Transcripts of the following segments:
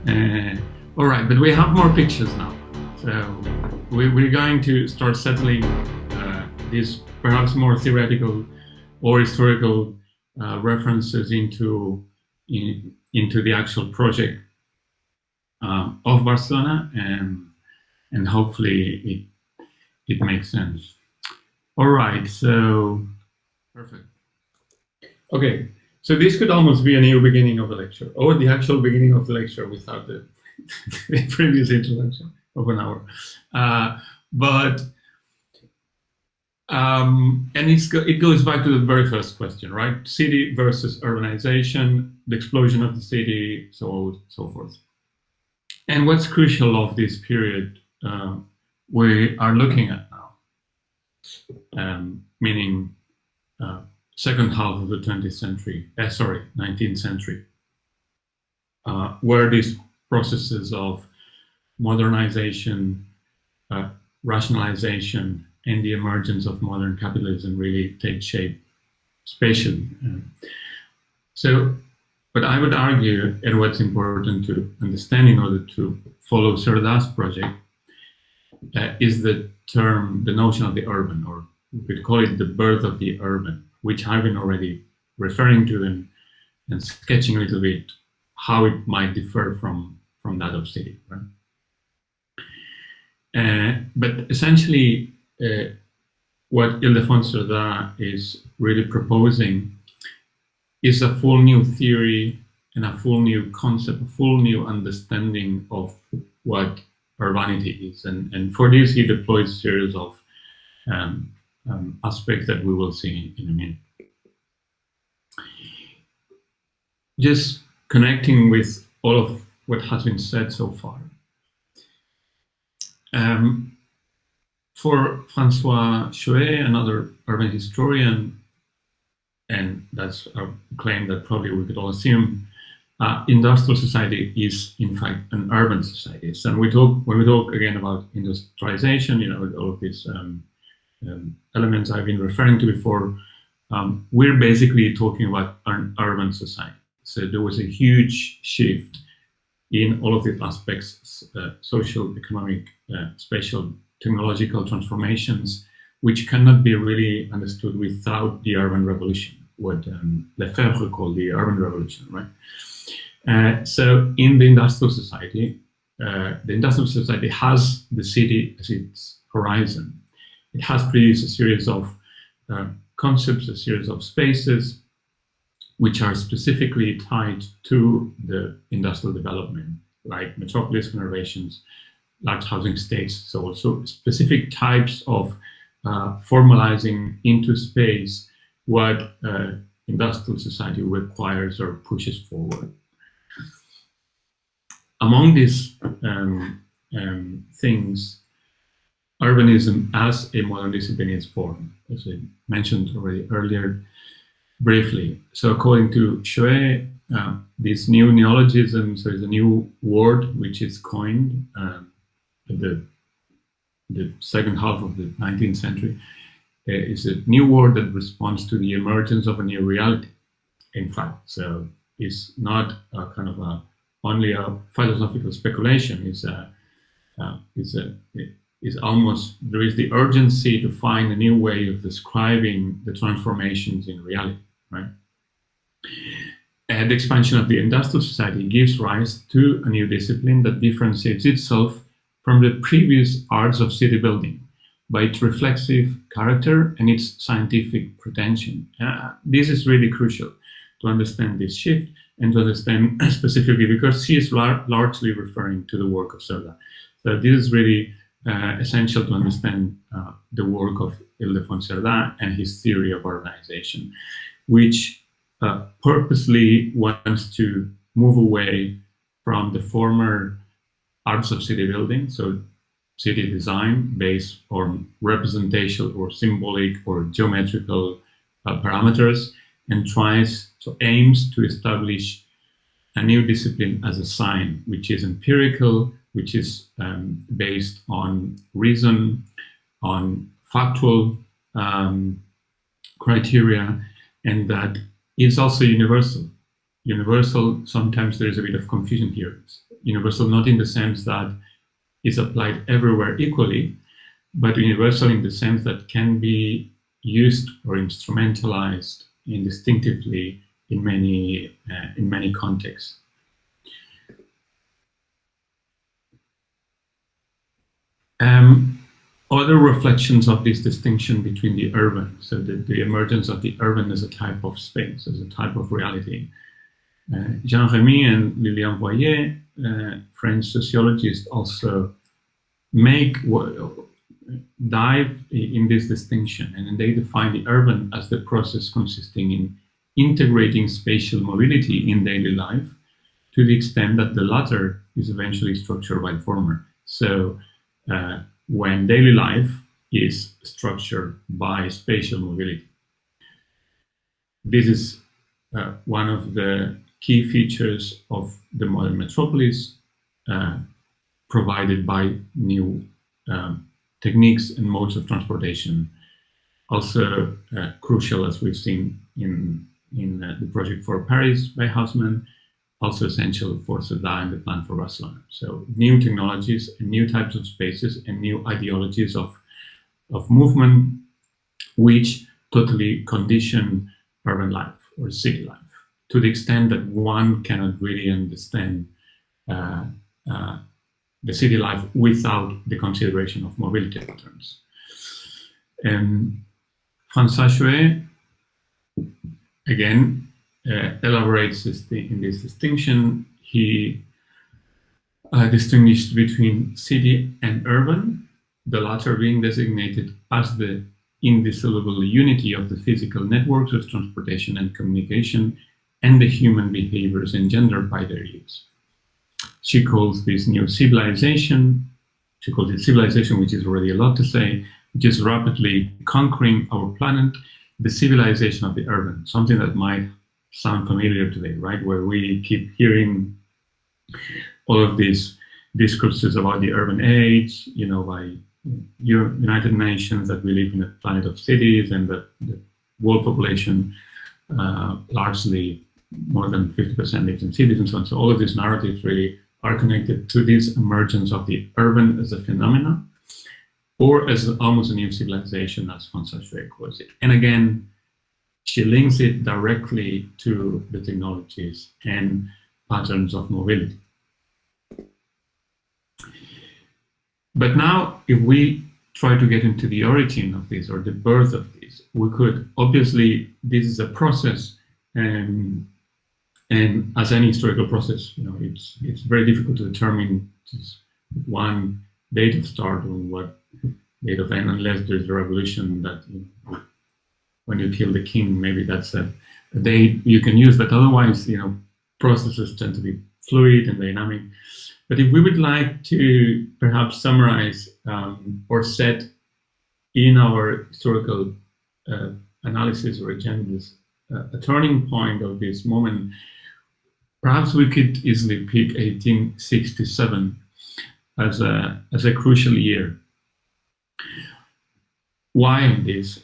All right, but we have more pictures now. So we're going to start settling these perhaps more theoretical or historical references into the actual project of Barcelona, and hopefully it makes sense. All right, so perfect. Okay, so this could almost be a new beginning of a lecture, or the actual beginning of the lecture without the, the previous introduction of an hour. And it goes back to the very first question, right? City versus urbanization, the explosion of the city, so forth. And what's crucial of this period we are looking at now, meaning second half of the 20th century, 19th century, where these processes of modernization, rationalization, and the emergence of modern capitalism really take shape spatially. But I would argue, and what's important to understand in order to follow Cerda's project, is the notion of the urban, or we could call it the birth of the urban, which I've been already referring to and sketching a little bit how it might differ from that of city, right? But essentially, what Ildefonso Cerda is really proposing is a full new theory and a full new concept, a full new understanding of what urbanity is. And for this, he deploys a series of aspects that we will see in a minute. Just connecting with all of what has been said so far. For François Chouet, another urban historian, and that's a claim that probably we could all assume, industrial society is in fact an urban society. So when we talk again about industrialization, you know, all of these elements I've been referring to before, we're basically talking about an urban society. So there was a huge shift in all of these aspects, social, economic, spatial, technological transformations, which cannot be really understood without the urban revolution, what Lefebvre called the urban revolution, right? So in the industrial society has the city as its horizon. It has produced a series of concepts, a series of spaces, which are specifically tied to the industrial development, like metropolis conurbations, large housing states, so also specific types of formalizing into space what industrial society requires or pushes forward. Among these things, urbanism as a modern discipline is born, as I mentioned already earlier, briefly. So according to Chouet, this new neologism, so it's a new word which is coined at the second half of the 19th century, is a new word that responds to the emergence of a new reality, in fact. So it's not a kind of only a philosophical speculation. It's almost, there is the urgency to find a new way of describing the transformations in reality, right? And the expansion of the industrial society gives rise to a new discipline that differentiates itself from the previous arts of city building by its reflexive character and its scientific pretension. This is really crucial to understand this shift and to understand specifically because she is largely referring to the work of Cerda. So this is really essential to understand the work of Ildefonso Cerda and his theory of urbanization, which purposely wants to move away from the former arts of city building, so city design based on representational or symbolic or geometrical parameters, and aims to establish a new discipline as a sign, which is empirical, which is based on reason, on factual criteria, and that is also universal. Universal, sometimes there is a bit of confusion here. Universal not in the sense that it's applied everywhere equally, but universal in the sense that can be used or instrumentalized indistinctively in many contexts. Other reflections of this distinction between the urban, so the emergence of the urban as a type of space, as a type of reality. Jean Remy and Lilian Voyer, French sociologists, also dive in this distinction, and they define the urban as the process consisting in integrating spatial mobility in daily life to the extent that the latter is eventually structured by the former. So when daily life is structured by spatial mobility. This is one of the key features of the modern metropolis, provided by new techniques and modes of transportation. Also crucial, as we've seen in the project for Paris by Haussmann, also essential for Sedan and the plan for Barcelona. So new technologies and new types of spaces and new ideologies of movement, which totally condition urban life or city life to the extent that one cannot really understand the city life without the consideration of mobility patterns. François Chouet, again, elaborates in this distinction. He distinguished between city and urban, the latter being designated as the indissoluble unity of the physical networks of transportation and communication and the human behaviors engendered by their use. She calls this new civilization, she calls it civilization, which is already a lot to say, which is rapidly conquering our planet, the civilization of the urban, something that might sound familiar today, right? Where we keep hearing all of these discourses about the urban age, you know, by United Nations, that we live in a planet of cities and that the world population largely more than 50% lives in cities and so on. So all of these narratives really are connected to this emergence of the urban as a phenomenon, or as almost a new civilization, as François Chouet calls it. And again, she links it directly to the technologies and patterns of mobility. But now, if we try to get into the origin of this or the birth of this, we could, obviously, this is a process, and as any historical process, you know, it's very difficult to determine just one date of start or what date of end, unless there's a revolution that, you know, when you kill the king, maybe that's a date you can use, but otherwise, you know, processes tend to be fluid and dynamic. But if we would like to perhaps summarize or set in our historical analysis or agendas a turning point of this moment, perhaps we could easily pick 1867 as a crucial year. Why this?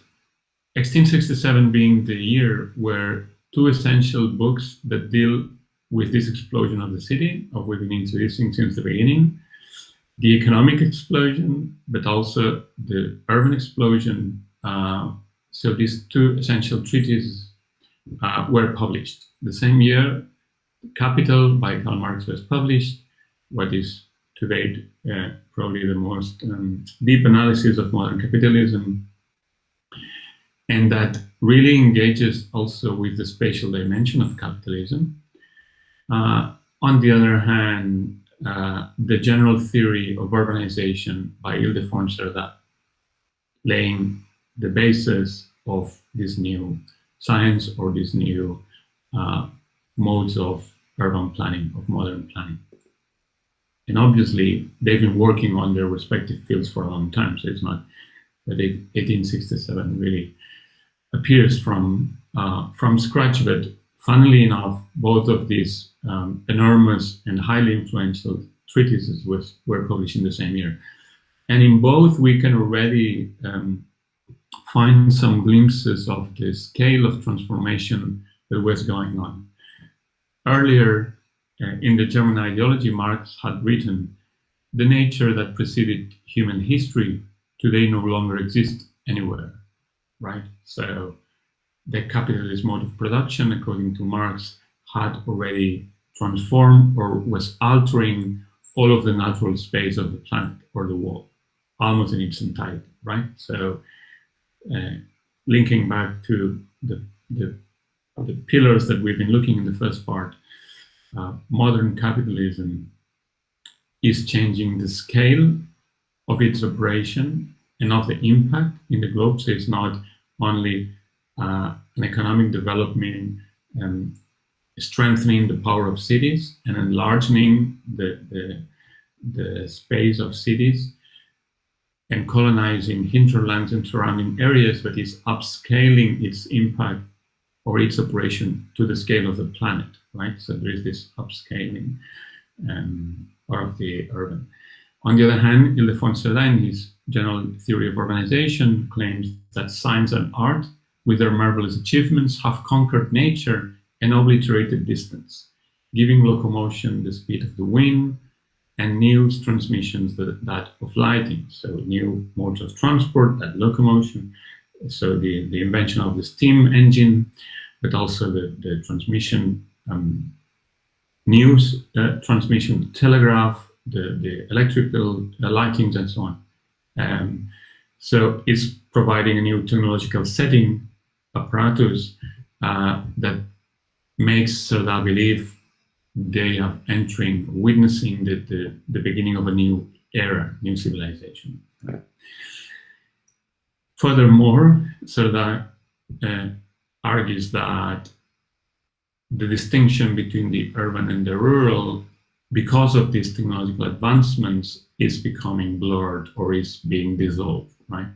1867 being the year where two essential books that deal with this explosion of the city, of which we've been introducing since the beginning, the economic explosion, but also the urban explosion. So these two essential treatises were published. The same year, Capital by Karl Marx was published, what is to date probably the most deep analysis of modern capitalism, and that really engages also with the spatial dimension of capitalism. On the other hand, the general theory of urbanization by Ildefonso Cerdà, laying the basis of this new science or these new modes of urban planning, of modern planning. And obviously, they've been working on their respective fields for a long time, so it's not that 1867 really appears from scratch, but funnily enough, both of these enormous and highly influential treatises were published in the same year. And in both, we can already find some glimpses of the scale of transformation that was going on. earlier in the German ideology, Marx had written, the nature that preceded human history today no longer exists anywhere, right? So the capitalist mode of production, according to Marx, had already transformed or was altering all of the natural space of the planet or the world, almost in its entirety, right? So linking back to the pillars that we've been looking in the first part, modern capitalism is changing the scale of its operation and of the impact in the globe. So it's not only an economic development strengthening the power of cities and enlarging the space of cities and colonizing hinterlands and surrounding areas, but is upscaling its impact or its operation to the scale of the planet, right? So there is this upscaling of the urban. On the other hand, Ildefonso Cerdà, in his general theory of urbanization, claims that science and art, with their marvelous achievements, have conquered nature and obliterated distance, giving locomotion the speed of the wind and new transmissions that of lighting. So new modes of transport, that locomotion. So the invention of the steam engine, but also the transmission, news transmission, telegraph, the electrical lightings, and so on. So it's providing a new technological setting, apparatus, that makes Cerdà believe they are witnessing the beginning of a new era, new civilization. Furthermore, Cerdà argues that the distinction between the urban and the rural, because of these technological advancements, is becoming blurred or is being dissolved, right?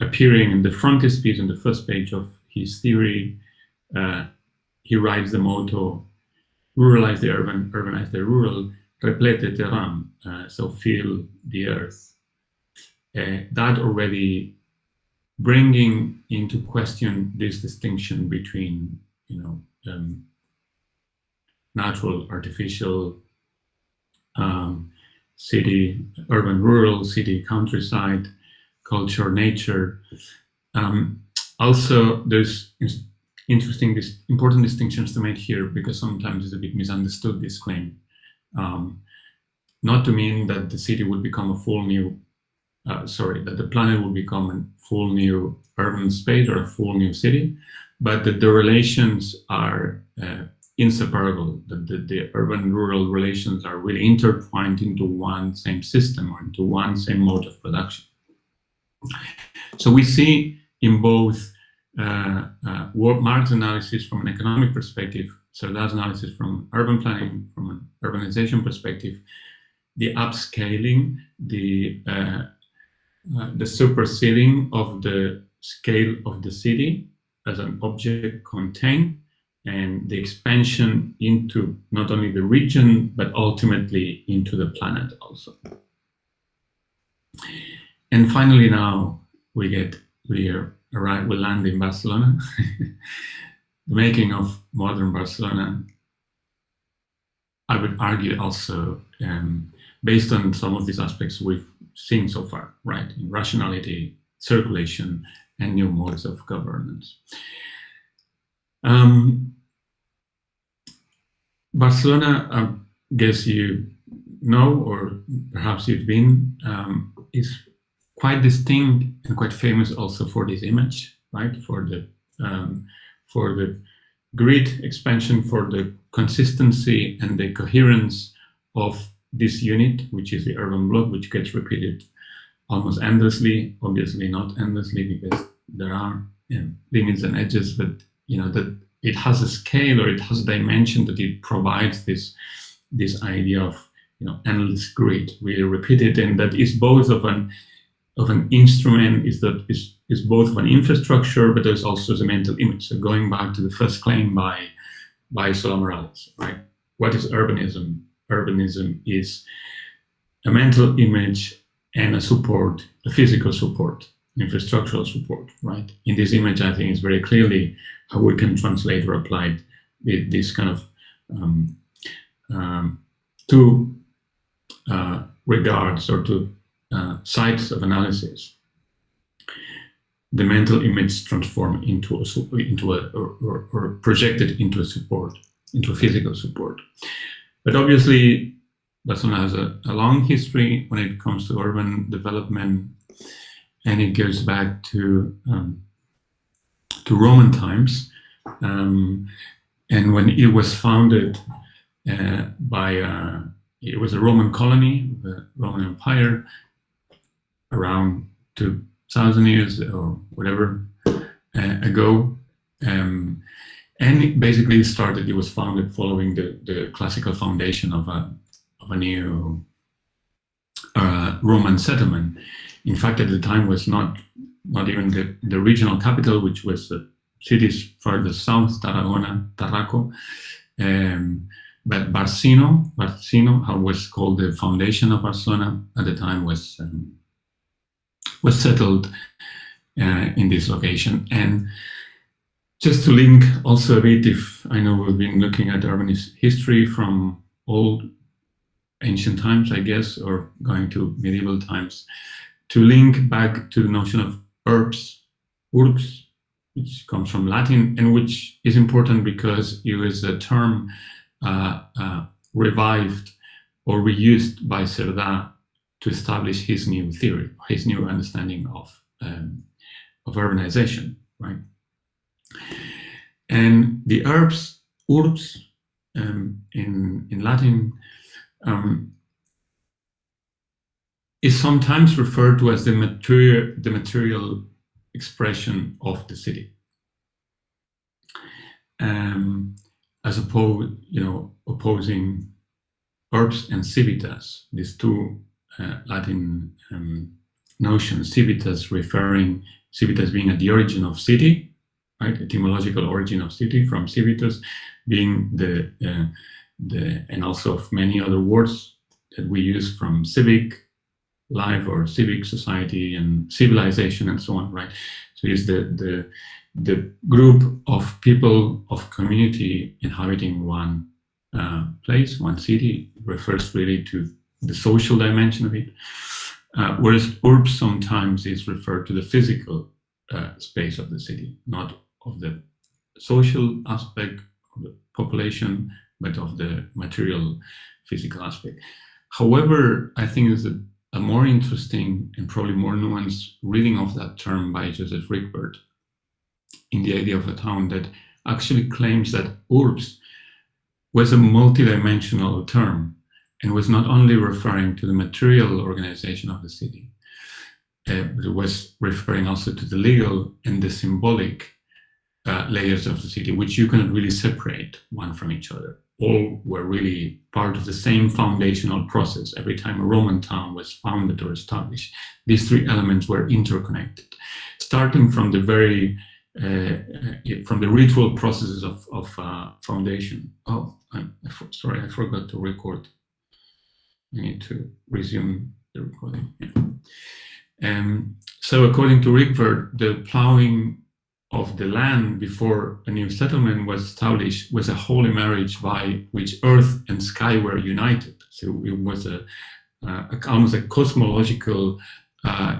Appearing in the frontispiece on the first page of his theory, he writes the motto, ruralize the urban, urbanize the rural, replete terrain, so fill the earth. That already bringing into question this distinction between, natural, artificial, city, urban, rural, city, countryside, culture, nature. Also, there's important distinctions to make here, because sometimes it's a bit misunderstood, this claim. Not to mean that the city would become a full new, that the planet will become a full new urban space or a full new city, but that the relations are inseparable, that the urban-rural relations are really intertwined into one same system or into one same mode of production. So we see in both Marx's analysis from an economic perspective, Cerdà's analysis from urban planning, from an urbanization perspective, the upscaling, the superseding of the scale of the city as an object contained, and the expansion into not only the region, but ultimately into the planet also. And finally, now we land in Barcelona. The making of modern Barcelona, I would argue also, based on some of these aspects we've seen so far, right? In rationality, circulation, and new modes of governance. Barcelona, I guess you know, or perhaps you've been, is quite distinct and quite famous also for this image, right? For the grid expansion, for the consistency and the coherence of this unit, which is the urban block, which gets repeated almost endlessly. Obviously not endlessly, because there are limits and edges, but that it has a scale, or it has a dimension, that it provides this idea of endless grid, really repeated, and that is both of an instrument, is both of an infrastructure, but there's also the mental image. So going back to the first claim by Sola Morales, right? What is urbanism? Urbanism is a mental image and a support, a physical support, infrastructural support, right? In this image, I think it's very clearly how we can translate or apply this kind of two regards or two sides of analysis. The mental image transformed into or projected into a support, into a physical support. But obviously, Barcelona has a long history when it comes to urban development, and it goes back to Roman times. And when it was founded it was a Roman colony, the Roman Empire, around 2,000 years or whatever ago. And it basically it was founded following the classical foundation of a new Roman settlement. In fact, at the time was not even the regional capital, which was the cities further south, Tarragona, Tarraco. But Barcino, how was called the foundation of Barcelona at the time, was settled in this location. And just to link also a bit, if I know we've been looking at urban history from old ancient times, I guess, or going to medieval times, to link back to the notion of urbs, which comes from Latin, and which is important because it was a term revived or reused by Cerdà to establish his new theory, his new understanding of urbanization, right? And the urbs in Latin is sometimes referred to as the material expression of the city, as opposing urbs and civitas, these two Latin notions. Civitas being at the origin of city, right? Etymological origin of city, from civitas being and also of many other words that we use, from civic life or civic society and civilization and so on, right? So it's the group of people, of community inhabiting one place, one city. It refers really to the social dimension of it, whereas urbs sometimes is referred to the physical space of the city, not of the social aspect of the population, but of the material physical aspect. However, I think it's a more interesting and probably more nuanced reading of that term by Joseph Ricbert in The Idea of a Town, that actually claims that urbs was a multidimensional term and was not only referring to the material organization of the city, but it was referring also to the legal and the symbolic layers of the city, which you cannot really separate one from each other. All were really part of the same foundational process. Every time a Roman town was founded or established, these three elements were interconnected, starting from the from the ritual processes of foundation. Oh, sorry, I forgot to record. I need to resume the recording. Yeah. So according to Ricbert, the plowing of the land before a new settlement was established was a holy marriage by which earth and sky were united. So it was almost a cosmological,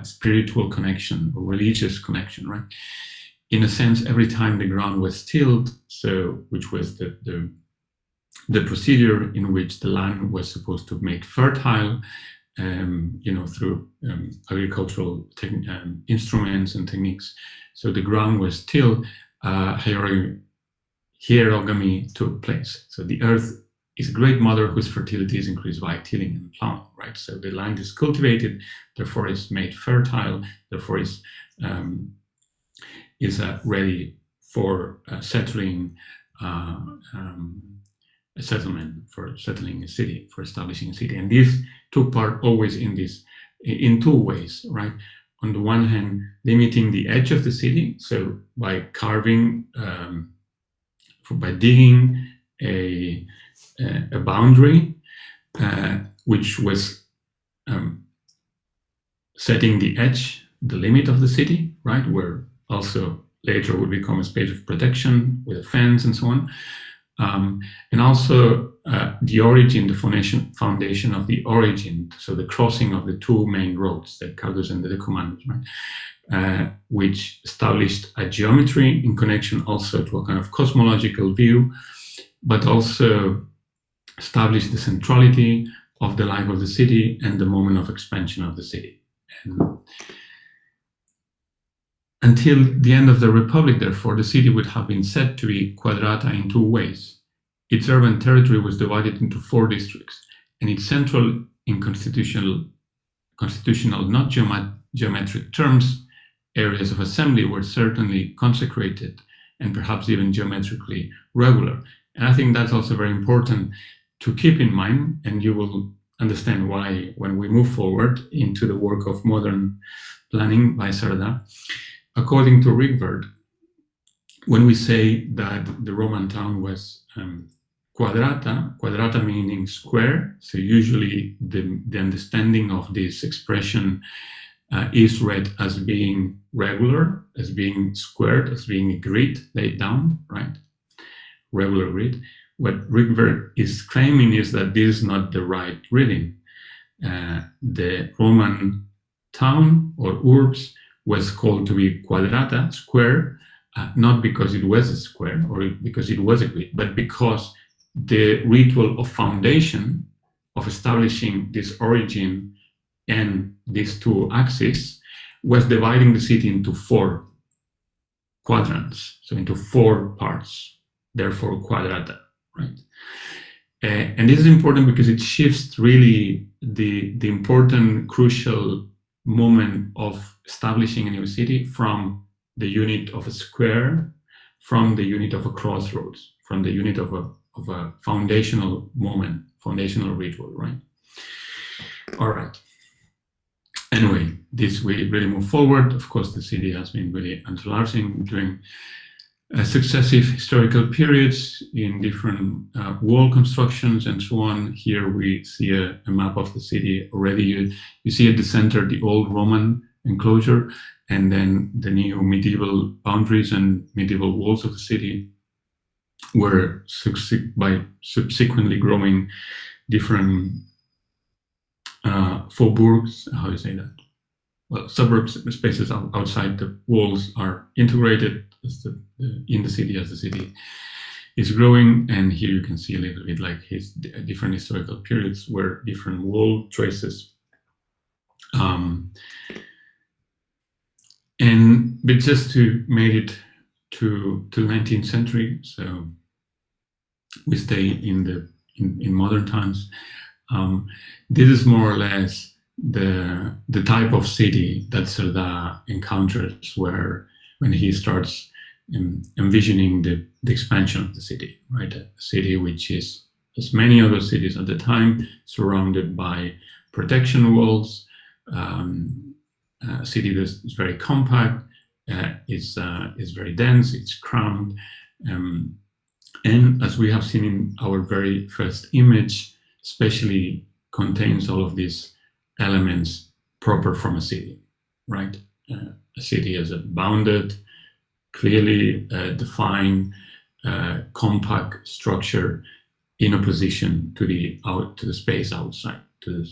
spiritual connection or religious connection, right? In a sense, every time the ground was tilled, which was the procedure in which the land was supposed to make fertile, through agricultural instruments and techniques. So the ground was tilled, hierogamy took place. So the earth is a great mother whose fertility is increased by tilling and plowing, right? So the land is cultivated, therefore is made fertile, therefore is ready for settling a settlement, for settling a city, for establishing a city. And this took part always in two ways, right? On the one hand, limiting the edge of the city, so by carving, by digging a boundary, which was setting the edge, the limit of the city, right, where also later would become a space of protection with a fence and so on. And also the origin, the foundation of the origin, so the crossing of the two main roads, the Cardus and the Decumanus, right? Which established a geometry in connection also to a kind of cosmological view, but also established the centrality of the life of the city and the moment of expansion of the city. And until the end of the Republic, therefore, the city would have been said to be quadrata in two ways. Its urban territory was divided into 4 districts, and its central in constitutional, not geometric terms, areas of assembly were certainly consecrated and perhaps even geometrically regular. And I think that's also very important to keep in mind, and you will understand why when we move forward into the work of modern planning by Sarja. According to Rikberg, when we say that the Roman town was quadrata meaning square, so usually the understanding of this expression is read as being regular, as being squared, as being a grid laid down, right? Regular grid. What Rikberg is claiming is that this is not the right reading. The Roman town or urbs was called to be quadrata, square, not because it was a square or because it was a grid, but because the ritual of foundation, of establishing this origin and these two axes, was dividing the city into 4 quadrants, so into 4 parts, therefore quadrata, right? And this is important because it shifts really the important, crucial moment of establishing a new city from the unit of a square, from the unit of a crossroads, from the unit of a foundational moment, foundational ritual, right? All right. Anyway, this we really move forward. Of course, the city has been really enlarging during successive historical periods in different wall constructions and so on. Here we see a map of the city already. You see at the center the old Roman enclosure, and then the new medieval boundaries and medieval walls of the city were subsequently growing different faubourgs, how do you say that? Well, suburbs, spaces outside the walls are integrated as in the city as the city is growing. And here you can see a little bit like his different historical periods where different wall traces. But just to make it to the 19th century, so we stay in modern times. This is more or less the type of city that Sarja encounters when he starts envisioning the expansion of the city, right? A city which is, as many other cities at the time, surrounded by protection walls, a city that is very compact, is very dense, it's crammed, and as we have seen in our very first image, especially contains all of these elements proper from a city, right? A city as a bounded, clearly defined, compact structure in opposition to the space outside, to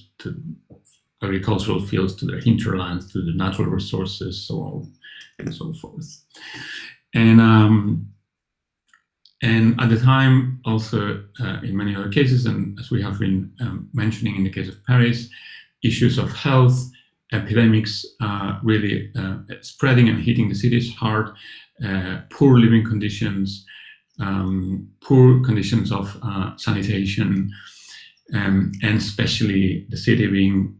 agricultural fields, to the hinterlands, to the natural resources, so on and so forth. And at the time, also in many other cases, and as we have been mentioning in the case of Paris, issues of health, epidemics really spreading and hitting the cities hard, poor living conditions, poor conditions of sanitation, and especially the city being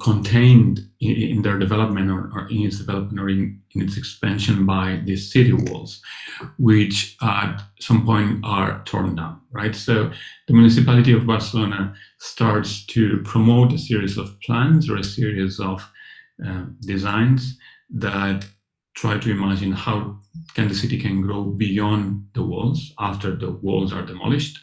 contained in their development or in its development or in its expansion by these city walls, which at some point are torn down, right? So the municipality of Barcelona starts to promote a series of plans or a series of designs that try to imagine how the city can grow beyond the walls after the walls are demolished.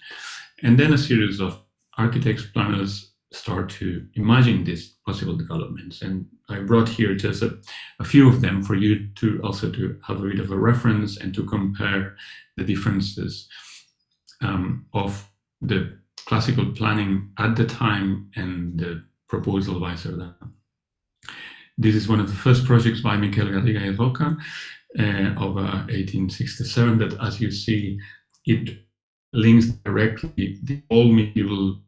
And then a series of architects, planners start to imagine these possible developments. And I brought here just a few of them for you to also to have a bit of a reference and to compare the differences of the classical planning at the time and the proposal by Cerdà. This is one of the first projects by Miquel Garriga y Roca of 1867 that, as you see, it links directly the old medieval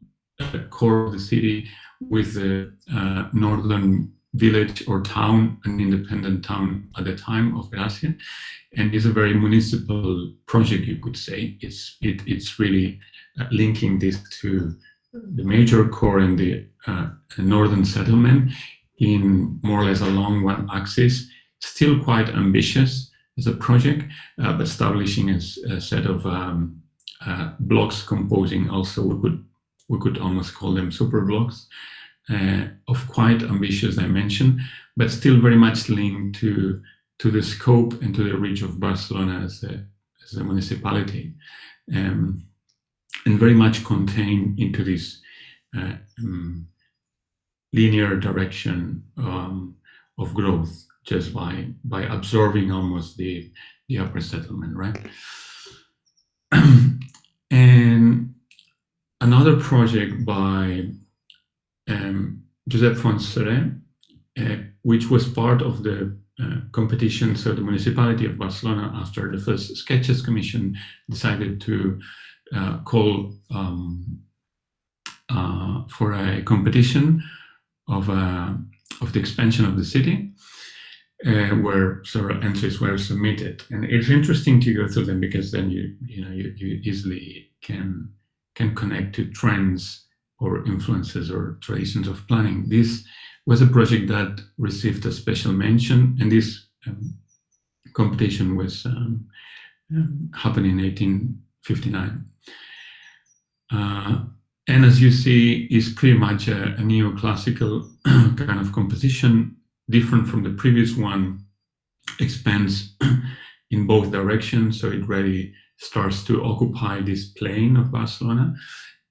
core of the city with the northern village or town, an independent town at the time of Gracia, and is a very municipal project, you could say. It's really linking this to the major core and the northern settlement in more or less along one axis. Still quite ambitious as a project, but establishing a set of blocks composing also, we could almost call them super blocks, of quite ambitious dimension, but still very much linked to the scope and to the reach of Barcelona as a municipality, and very much contained into this linear direction of growth, just by absorbing almost the upper settlement, right? And another project by Josep Fontserè, which was part of the competition. So the municipality of Barcelona, after the first Sketches Commission, decided to call for a competition of the expansion of the city, where several entries were submitted. And it's interesting to go through them because then you easily can connect to trends or influences or traditions of planning. This was a project that received a special mention, and this competition was happened in 1859. And as you see, it's pretty much a neoclassical kind of composition, different from the previous one, expands in both directions. So it really starts to occupy this plane of Barcelona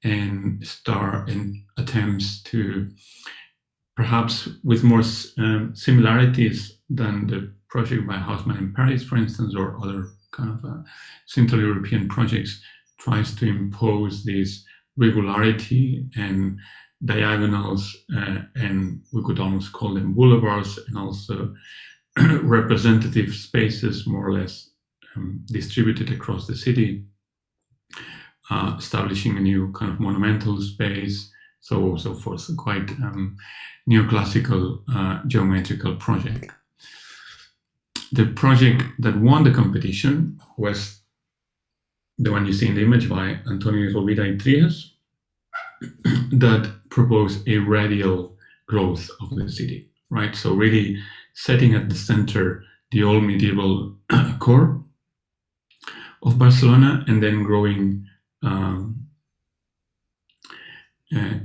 and attempts to, perhaps with more similarities than the project by Haussmann in Paris, for instance, or other kind of Central European projects, tries to impose this regularity and diagonals, and we could almost call them boulevards, and also representative spaces, more or less distributed across the city, establishing a new kind of monumental space, so forth. So quite neoclassical geometrical project. The project that won the competition was the one you see in the image by Antonio Rovira y Trias, that proposed a radial growth of the city, right? So really setting at the center the old medieval core of Barcelona, and then growing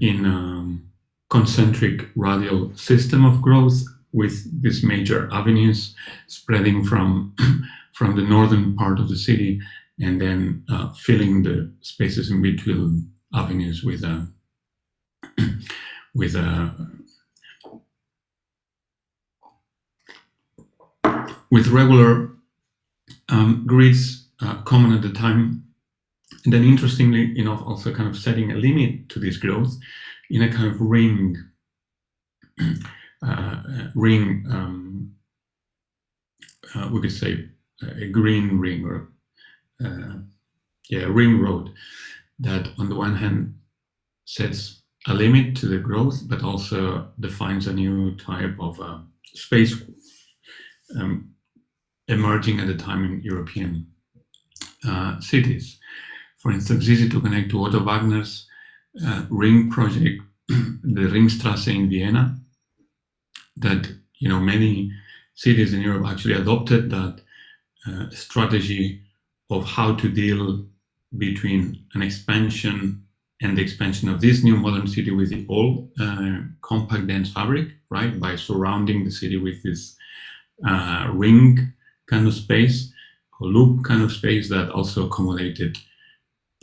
in concentric radial system of growth with these major avenues spreading from the northern part of the city, and then filling the spaces in between avenues with regular grids common at the time, and then interestingly enough, also kind of setting a limit to this growth in a kind of ring, we could say a green ring, or a ring road that on the one hand sets a limit to the growth, but also defines a new type of space emerging at the time in European cities. For instance, easy to connect to Otto Wagner's ring project, the Ringstrasse in Vienna, that many cities in Europe actually adopted that strategy of how to deal between an expansion and the expansion of this new modern city with the old compact dense fabric, right? By surrounding the city with this ring kind of space, or loop kind of space that also accommodated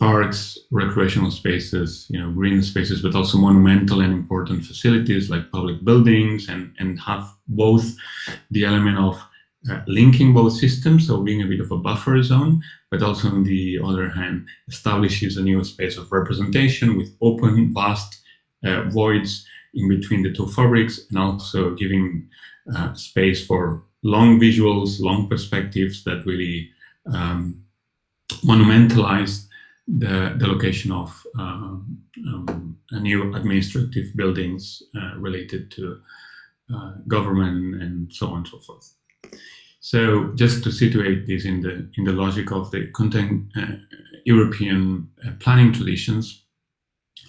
parks, recreational spaces, green spaces, but also monumental and important facilities like public buildings, and have both the element of linking both systems, so being a bit of a buffer zone, but also on the other hand, establishes a new space of representation with open, vast voids in between the two fabrics, and also giving space for long visuals, long perspectives that really monumentalize the location of new administrative buildings related to government and so on and so forth. So just to situate this in the logic of the European planning traditions,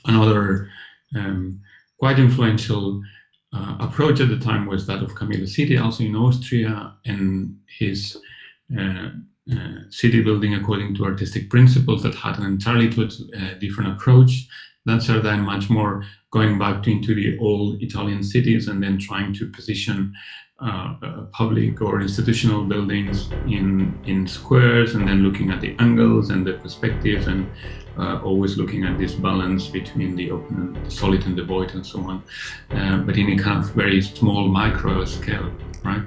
another quite influential approach at the time was that of Camillo Sitti, also in Austria, and his city building according to artistic principles that had an entirely different approach. Than Sarda, much more going back into the old Italian cities and then trying to position public or institutional buildings in squares, and then looking at the angles and the perspectives, and always looking at this balance between the open and the solid and the void and so on, but in a kind of very small micro scale, right?